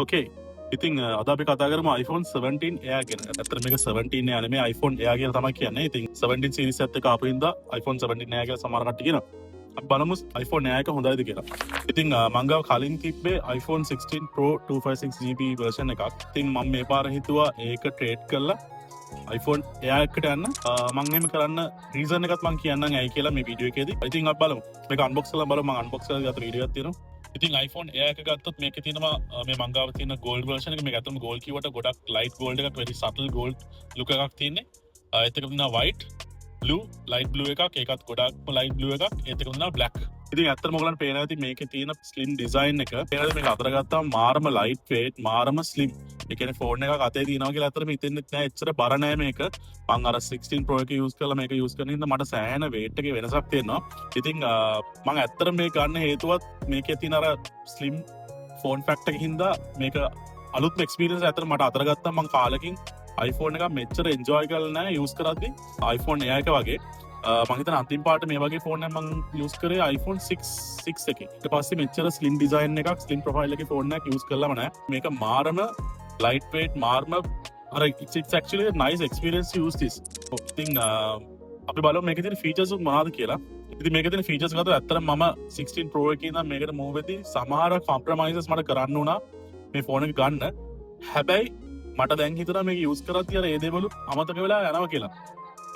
ඕකේ ඉතින් අද අපි කතා කරමු iPhone 17 Air ගැන. ඇත්තට මේක 17 Air නෙමෙයි iPhone Air කියලා තමයි කියන්නේ. ඉතින් 17 series එකත් එක්ක ආපු හින්දා iPhone 17 Air කියලා සමහර කට්ටිය කියනවා. අපි බලමු iPhone Air එක හොඳයිද කියලා. ඉතින් මං ගාව කලින් තිබ්බේ iPhone 16 Pro 256GB version එකක්. ඉතින් මම මේ පාර හිතුවා ඒක ට්‍රේඩ් කරලා iPhone Air එකට යන්න. මං එහෙම කරන්න රීසන් එකත් මං කියන්නම් ඇයි කියලා මේ වීඩියෝ එකේදී. ඉතින් අපි බලමු. මේක අන්බොක්ස් කරලා බලමු. මං අන්බොක්ස් කරලා ගත්ත වීඩියෝ එකක් තියෙනවා. ඉතින් iPhone Air එක ගත්තොත් මේකේ තියෙනවා මේ මං ගාව තියෙන gold version එක. මේක ඇත්තම gold කිව්වට ගොඩක් light gold එකක්, very subtle gold look එකක් තියෙන්නේ. ඒත් එක තියෙනවා white, blue, light blue එකක්. ඒකත් ගොඩක්ම light blue එකක්. ඒත් එක තියෙනවා black. ඉතින් ඇත්තටම ඔයගලන්ට පේනවා ඇති මේකේ තියෙන slim design එක. පේනවාද මේක අතර ගත්තාම මාරම light weight, මාරම slim. ඒ කියන්නේ ෆෝන් එකක් අතේ තියෙනවා කියලා ඇත්තටම හිතෙන්නෙත් නෑ. එච්චර බර නෑ මේක. මං අර 16 Pro එක use කරලා මේක use කරන හින්දා මට සෑහෙන weight එකේ වෙනසක් තියෙනවා. ඉතින් මං ඇත්තටම මේක ගන්න හේතුවත් මේකේ තියෙන අර slim phone factor එක හින්දා මේක අලුත්ම experience ඇත්තට මට අතර ගත්තාම මං කාලෙකින් iPhone එකක් මෙච්චර enjoy කරලා නෑ use කරද්දි iPhone Air එක වගේ. මං හිතන අන්තිම පාට මේ වගේ ෆෝන් එකක් මං use කරේ iPhone 6 එකේ. ඊට පස්සේ මෙච්චර slim design එකක්, slim profile එකේ ෆෝන් එකක් use කරලාම නෑ. මේක මාරම light weight, මාරම it's actually a nice experience to use this. ඉතින් අපි බලමු මේකේ තියෙන features උත් මොනවද කියලා. ඉතින් මේකේ තියෙන features ගත්තොත් ඇත්තටම මම 16 Pro එකේ ඉඳන් මේකට move වෙද්දී සමහර compromises මට කරන්න වුණා මේ ෆෝන් එක ගන්න. හැබැයි මට දැන් හිතෙනවා මේක use කරද්දී අර ඒ දේවලු අමතක වෙලා යනවා කියලා.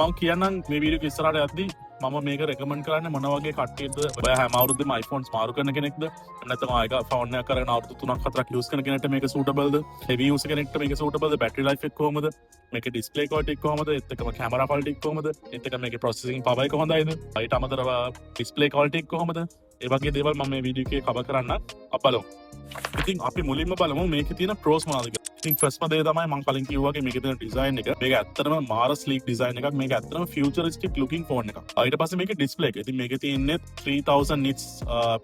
මම කියන්නම් මේ වීඩියෝ එක ඉස්සරහට යද්දී මම මේක රෙකමන්ඩ් කරන්නේ මොන වගේ කට්ටියද? ඔය හැම අවුරුද්දෙම iPhones මාරු කරන කෙනෙක්ද? නැත්නම් ආයක ෆෝන් එකක් කරගෙන අවුරුදු 3ක් 4ක් යූස් කරන කෙනෙක්ට මේක සූටබල්ද? හෙවි යූස් කෙනෙක්ට මේක සූටබල්ද? බැටරි ලයිෆ් එක කොහමද? මේකේ ඩිස්ප්ලේ ක්වොලිටි එක කොහමද? ඒත් එක්කම කැමරා ක්වොලිටි එක කොහමද? ඒත් එක්කම මේකේ ප්‍රොසෙසිං පවර් එක හොඳයිද? ඊට අමතරව ඩිස්ප්ලේ ක්වොලිටි එක කොහමද? ඒ වගේ දේවල් මම මේ වීඩියෝ එකේ කවර් කරන්න අපලමු. ඉතින් අපි මුලින්ම බලමු මේකේ තියෙන pros මොනවද කියලා. ඉතින් ෆස්ට්ම දේ තමයි මම කලින් කිව්වා වගේ මේකේ තියෙන ඩිසයින් එක. මේක ඇත්තටම මාර ස්ලීක් ඩිසයින් එකක්. මේක ඇත්තටම ෆියුචරිස්ටික් ලුකින් ෆෝන් එකක්. ඊට පස්සේ මේකේ ඩිස්ප්ලේ එක. ඉතින් මේකේ තියෙන්නේ 3000 nits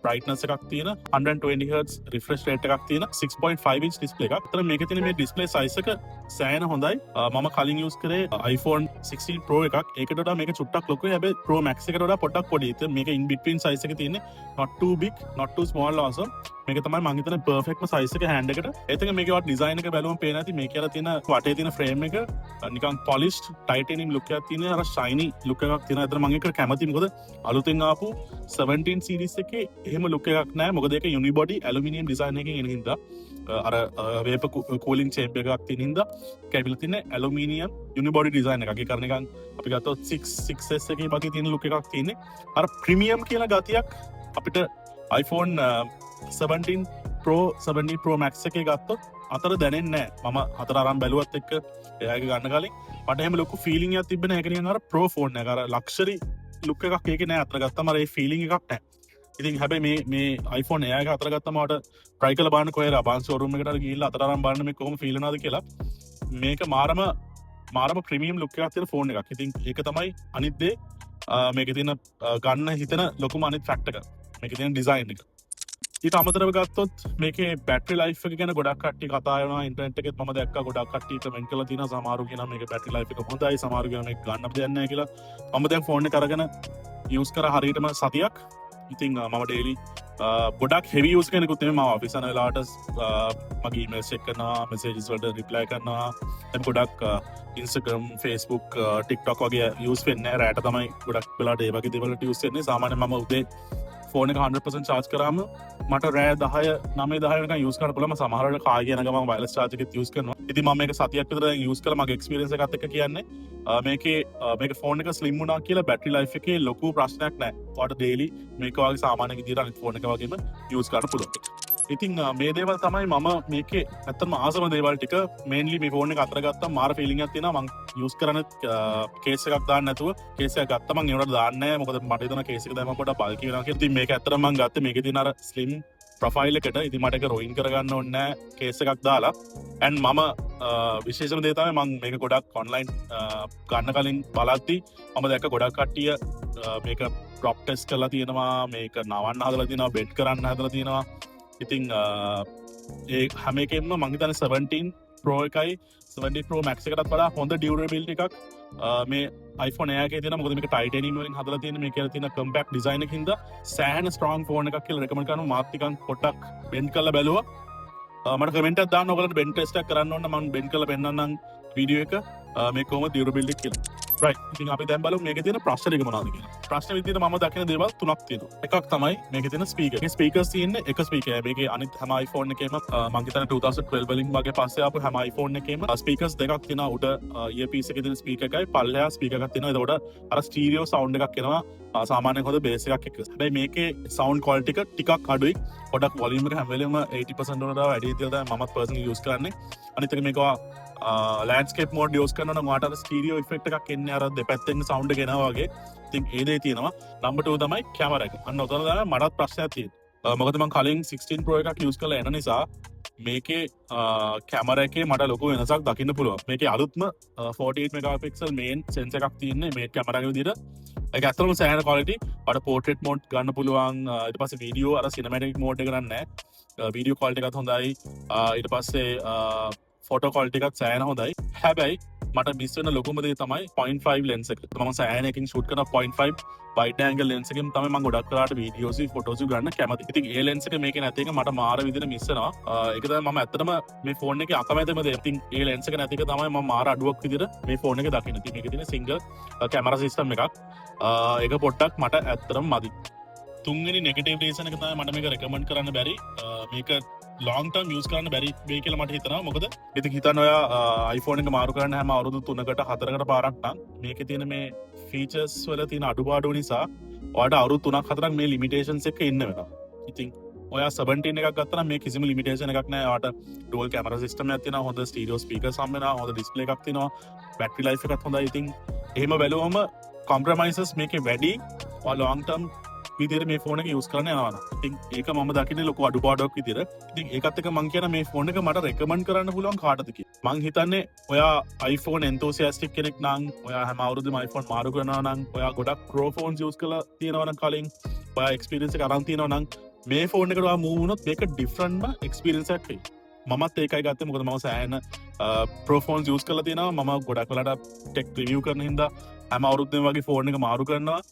brightness එකක් තියෙන 120 Hz refresh rate එකක් තියෙන 6.5 inch ඩිස්ප්ලේ එකක්. අතන මේකේ තියෙන මේ ඩිස්ප්ලේ size එක සෑහෙන හොඳයි. මම කලින් යූස් කරේ iPhone 16 Pro එකක්. ඒකට වඩා මේක චුට්ටක් ලොකුයි. හැබැයි Pro Max එකට වඩා පොඩ්ඩක් පොඩි. ඉතින් මේක in between size එක තියෙන්නේ not too big, not too small also. මේක තමයි මං හිතන්නේ perfectම size එක hand එකට. ඒත් එක මේකේ වත් design එක බැලුවම පේන ඇති මේකේ අර තියෙන වටේ තියෙන frame එක නිකන් polished titanium look එකක් තියෙන අර shiny look එකක් තියෙන. අතන මං ඒකට කැමතියි. මොකද අලුතෙන් ආපු 17 series එකේ එහෙම look එකක් නැහැ. මොකද ඒක unibody aluminium design එකකින් එන හින්දා අර වේප cooling chamber එකක් තියෙන හින්දා කැවිලා තියෙන aluminium unibody design එකක්. ඒ කරන එකන් අපි ගත්තොත් 6S එකේ වගේ තියෙන look එකක් තියෙන්නේ. අර premium කියලා ගතියක් අපිට iPhone 17 Pro 17 Pro Max එකේ ගත්තොත් අතර දැනෙන්නේ නැහැ. මම අතර අරන් බැලුවත් එක්ක එයාගේ ගන්න කලින් මට එහෙම ලොකු ෆීලිං එකක් තිබෙන්නේ නැහැ. ඒක නිකන් අර Pro ෆෝන් එක. අර ලක්ෂරි ලුක් එකක් ඒකේ නැහැ. අතර ගත්තම අර ඒ ෆීලිං එකක් නැහැ. ඉතින් හැබැයි මේ iPhone Air එක අතර ගත්තම මට try කරලා බලන්න කොහෙද අබාන්ස් ෂෝරූම් එකට ගිහිල්ලා අතර අරන් බලන්න මේ කොහොම ෆීල් වෙනවද කියලා. මේක මාරම ප්‍රීමියම් ලුක් එකක් තියෙන ෆෝන් එකක්. ඉතින් ඒක තමයි අනිත් දේ මේකේ තියෙන ගන්න හිතන ලොකුම අනිත් ෆැක්ටර් එක. මේකේ තියෙන ඩිසයින් එක. ඊට අමතරව ගත්තොත් මේකේ බැටරි ලයිෆ් එක ගැන ගොඩක් කට්ටිය කතා කරනවා. ඉන්ටර්නෙට් එකෙත් මම දැක්කා ගොඩක් කට්ටිය කමෙන්ට් කරලා තියෙනවා. සමහරු කියනවා මේකේ බැටරි ලයිෆ් එක හොඳයි, සමහරු කියනවා මේක ගන්න දෙයක් නැහැ කියලා. මම දැන් ෆෝන් එක අරගෙන යූස් කරා හරියටම සතියක්. ඉතින් මම ඩේලි ගොඩක් හෙවි යූස් කෙනෙකුත් නෙමෙයි. මම ඔෆිස් යන වෙලාවට මගේ ඊමේල්ස් චෙක් කරනවා, මෙසේජස් වලට රිප්ලයි කරනවා. දැන් ගොඩක් Instagram, Facebook, TikTok වගේ යූස් වෙන්නේ නැහැ. රැට තමයි ගොඩක් වෙලාවට ඒ වගේ දේවල් වලට යූස් වෙන්නේ. සාමාන්‍යයෙන් මම උදේ ෆෝන් එක 100% charge කරාම මට රෑ 9-10 වෙනකන් යූස් කරන්න පුළුවන්. සමහර වෙලාවට කායි යන ගමන් වයර්ලස් charge එකත් යූස් කරනවා. ඉතින් මම මේක සතියක් විතර දැන් යූස් කරලා මගේ එක්ස්පීරියන්ස් එකත් එක්ක කියන්නේ මේක ෆෝන් එක ස්ලිම් වුණා කියලා බැටරි ලයිෆ් එකේ ලොකු ප්‍රශ්නයක් නැහැ. ඔයාලට ඩේලි මේක වගේ සාමාන්‍ය විදිහට අනිත් ෆෝන් එක වගේම යූස් කරන්න පුළුවන්. ඉතින් මේ දේවල් තමයි මම මේකේ ඇත්තටම ආසම දේවල් ටික. මේන්ලි මේ ෆෝන් එක අතර ගත්තාම මාර ෆීලිං එකක් තියෙනවා. මම යූස් කරන කේස් එකක් දාන්න නැතුව කේස් එකක් ගත්තා මම ඒවට දාන්නේ නැහැ. මොකද මට හිතෙනවා කේස් එක දැම්මම පොඩ්ඩක් බල්කි වෙනවා කියලා. ඉතින් මේක ඇත්තටම මම ගත්තේ මේකේ තියෙන අර ස්ලිම් ප්‍රොෆයිල් එකට. ඉතින් මට ඒක රොයින් කරගන්න ඕනේ නැහැ කේස් එකක් දාලා. and මම විශේෂම දේ තමයි මම මේක ගොඩක් ඔන්ලයින් ගන්න කලින් බලද්දි මම දැක්ක ගොඩක් කට්ටිය මේක ප්‍රොප් ටෙස්ට් කරලා තියෙනවා. මේක නවන්න හදලා තියෙනවා, බෙඩ් කරන්න හදලා තියෙනවා. ඉතින් ඒ හැම එකෙන්ම මං හිතන්නේ 17 Pro එකයි 17 Pro Max එකටත් වඩා හොඳ ඩියුරබිලිටි එකක් මේ iPhone Air එකේ තියෙනවා. මොකද මේක ටයිටේනියම් වලින් හදලා තියෙන මේකේ තියෙන කම්පැක්ට් ඩිසයින් එකකින්ද සෑහෙන ස්ට්‍රෝං ෆෝන් එකක් කියලා රෙකමන්ඩ් කරනවා. මාත් ටිකක් පොඩ්ඩක් බෙන්ඩ් කරලා බැලුවා. මට කමෙන්ට් එකක් දාන්න ඔයගලන්ට බෙන් ටෙස්ට් එකක් කරන්න ඕන මම බෙන් කරලා පෙන්නන්නම් වීඩියෝ එක මේ කොහොමද ඩියුරබිලිටි කියලා. රයිට්. ඉතින් අපි දැන් බලමු මේකේ තියෙන ප්‍රශ්න ටික මොනවද කියලා. ප්‍රශ්න විදිහට මම දකින දේවල් තුනක් තියෙනවා. එකක් තමයි මේකේ තියෙන ස්පීකර්. මේ ස්පීකර්ස් තියෙන්නේ එක ස්පීකර්. මේකේ අනිත් හැම iPhone එකේම මම හිතන්නේ 2012 වලින් වගේ පස්සේ ආපු හැම iPhone එකේම ස්පීකර්ස් දෙකක් තියෙනවා. උඩ earpiece එකේ තියෙන ස්පීකර් එකයි පල්ලෙහා ස්පීකර් එකක් තියෙනවා. එතකොට අර ස්ටීරියෝ සවුන්ඩ් එකක් එනවා. සාමාන්‍යයෙන් හොඳ බේස් එකක් එක්ක. හැබැයි මේකේ සවුන්ඩ් ක්වොලිටි එක ටිකක් අඩුයි. පොඩක් වොලියුම් එක හැම වෙලෙම 80% වලට වැඩි තියලා තමයි මමත් පර්සනලි යූස් කරන්නේ. අනිත් එක මේක ලෑන්ඩ්ස්කේප් මෝඩ් යූස් කරනවා නම් ඔයාට අර ස්ටීරියෝ ඉෆෙක්ට් එකක් එන්නේ අර දෙපැත්තෙන් සවුන්ඩ් එක එනවා වගේ. ඉතින් ඒ දේ තියෙනවා. නම්බර් 2 තමයි කැමරා එක. අන්න උතන තමයි මටත් ප්‍රශ්නයක් තියෙන්නේ. මොකද මම කලින් 16 Pro එකක් යූස් කරලා එන නිසා මේකේ කැමරා එකේ මට ලොකු වෙනසක් දකින්න පුළුවන්. මේකේ අලුත්ම 48 මෙගාපික්සල් මේන් සෙන්සර් එකක් තියෙන්නේ මේ කැමරා එක විදිහට. ඒක ඇත්තටම සෑහෙන ක්වොලිටි. අර පෝර්ට්‍රේට් මෝඩ් ගන්න පුළුවන්. ඊට පස්සේ වීඩියෝ අර සිනමැටික් මෝඩ් එක ගන්න නැහැ. වීඩියෝ ක්වොලිටි එකත් හොඳයි. ඊට පස්සේ ෆොටෝ ක්වොලිටි එකත් සෑහෙන හොඳයි. හැබැයි මට මිස් වෙන ලොකුම දේ තමයි 0.5 ලෙන්ස් එක. මම සෑහෙන එකකින් ෂූට් කරන 0.5 වයිඩ් ඇන්ගල් ලෙන්ස් එකෙන් තමයි මම ගොඩක් කරාට වීඩියෝස් ෆොටෝස් ගන්න කැමති. ඉතින් ඒ ලෙන්ස් එක මේකේ නැති එක මට මාර විදිහට මිස් වෙනවා. ඒක තමයි මම ඇත්තටම මේ ෆෝන් එකේ අකමැතිම දේ. ඉතින් ඒ ලෙන්ස් එක නැති එක තමයි මම මාර අඩුවක් විදිහට මේ ෆෝන් එකේ දකින්නේ. ඉතින් මේකේ තියෙන සිංගල් කැමරා සිස්ටම් එකක්. ඒක පොඩ්ඩක් මට ඇත්තටම මදි. තුන්වෙනි නෙගටිව් රීසන් එක තමයි මට මේක රෙකමන්ඩ් කරන්න බැරි. මේක ලොන්గ్ ටර්ම් යූස් කරන්න බැරි වෙයි කියලා මට හිතෙනවා. මොකද ඉතින් හිතන්න ඔයා iPhone එක මාරු කරන්න හැම අවුරුදු 3කට 4කට පාරක් නම් මේකේ තියෙන මේ ෆීචර්ස් වල තියෙන අඩුපාඩු නිසා ඔයාට අවුරුදු 3ක් 4ක් මේ ලිමිටේෂන්ස් එක ඉන්න වෙනවා. ඉතින් ඔයා 17 එකක් ගත්තා නම් මේ කිසිම ලිමිටේෂන් එකක් නැහැ. ඔයාට ඩුවල් කැමරා සිස්ටම් එකක් තියෙනවා, හොඳ ස්ටීරියෝ ස්පීකර්ස් හම්බ වෙනවා, හොඳ ඩිස්ප්ලේ එකක් තියෙනවා, බැටරි ලයිෆ් එකත් හොඳයි. ඉතින් එහෙම බැලුවම කොම්ප්‍රොමයිසස් මේකේ වැඩි. ඔයා ලොන්గ్ ටර්ම් විදිහට මේ ෆෝන් එක යූස් කරන්න යනවා. ඉතින් ඒක මම දකින්නේ ලොකු අඩුපාඩුවක් විදිහට. ඉතින් ඒකත් එක්ක මම කියන මේ ෆෝන් එක මට රෙකමන්ඩ් කරන්න පුළුවන් කාටද කියලා. මං හිතන්නේ ඔයා iPhone enthusiastic කෙනෙක් නම්, ඔයා හැම අවුරුද්දම iPhone මාරු කරනවා නම්, ඔයා ගොඩක් Pro phones යූස් කරලා තියෙනවා නම් කලින්, ඔයා experience එක අරන් තියෙනවා නම් මේ ෆෝන් එකට ඔයා move වුණොත් මේක different experience එකක් වෙයි. මමත් ඒකයි ගත්තේ. මොකද මම සෑහෙන Pro phones යූස් කරලා තියෙනවා. මම ගොඩක් වෙලාට tech review කරන හින්දා හැම අවුරුද්දෙම වගේ ෆෝන් එක මාරු කරනවා.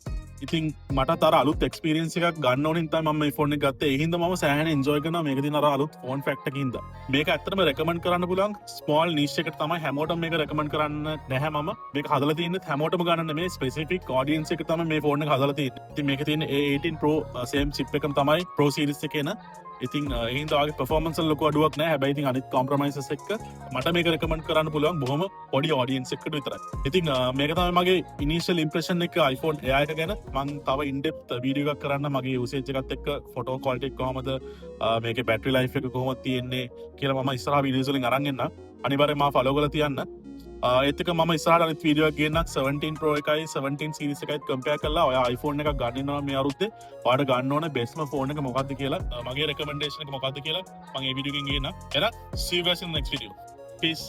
ඉතින් මට අර අලුත් එක්ස්පීරියන්ස් එකක් ගන්න ඕන හින්දා මම මේ ෆෝන් එක ගත්තේ. ඒ හින්දා මම සෑහෙන එන්ජොයි කරනවා මේක තියෙන අර අලුත් ෆෝන් ෆැක්ට් එකකින් හින්දා. මේක ඇත්තටම රෙකමන්ඩ් කරන්න පුළුවන් ස්මෝල් නිෂ් එකට තමයි. හැමෝටම මේක රෙකමන්ඩ් කරන්න නැහැ මම. මේක හදලා තියෙන්නේ හැමෝටම ගන්න නෙමෙයි, ස්පෙસિෆික් ඔඩියන්ස් එක තමයි මේ ෆෝන් එක හදලා තියෙන්නේ. ඉතින් මේකේ තියෙන A18 Pro same chip එකම තමයි Pro series එකේ එන. ඉතින් ඒ හින්දා ආගේ performance වල ලොකු අඩුවක් නැහැ. හැබැයි ඉතින් අනිත් compromises එක්ක මට මේක රෙකමන්ඩ් කරන්න පුළුවන් බොහොම පොඩි ඔඩියන්ස් එකකට විතරයි. ඉතින් මේක තමයි මගේ ඉනිෂියල් ඉම්ප්‍රෙෂන් එක iPhone AI එක ගැන. මම තව in depth වීඩියෝ එකක් කරන්න මගේ යූසේජ් එකත් එක්ක, ෆොටෝ ක්වොලිටි එක කොහමද, මේකේ බැටරි ලයිෆ් එක කොහොමද තියෙන්නේ කියලා මම ඉස්සරහා වීඩියෝස් වලින් අරන් එන්න. අනිවාර්යයෙන් මාව ෆලෝ කරලා තියන්න. ඒත් එක මම ඉස්සරහට අනිත් වීඩියෝ එකක් ගේන්නම් 17 Pro එකයි 17 series එකයි කම්පෙයාර් කරලා ඔයා iPhone එකක් ගන්න ඉන්නවා මේ අවුරුද්දේ. ඔයාට ගන්න ඕනේ බෙස්ට්ම ෆෝන් එක මොකක්ද කියලා, මගේ රෙකමෙන්ඩේෂන් එක මොකක්ද කියලා මම මේ වීඩියෝ එකෙන් ගේන්නම්. එහෙනම් see you guys in the next video. Peace.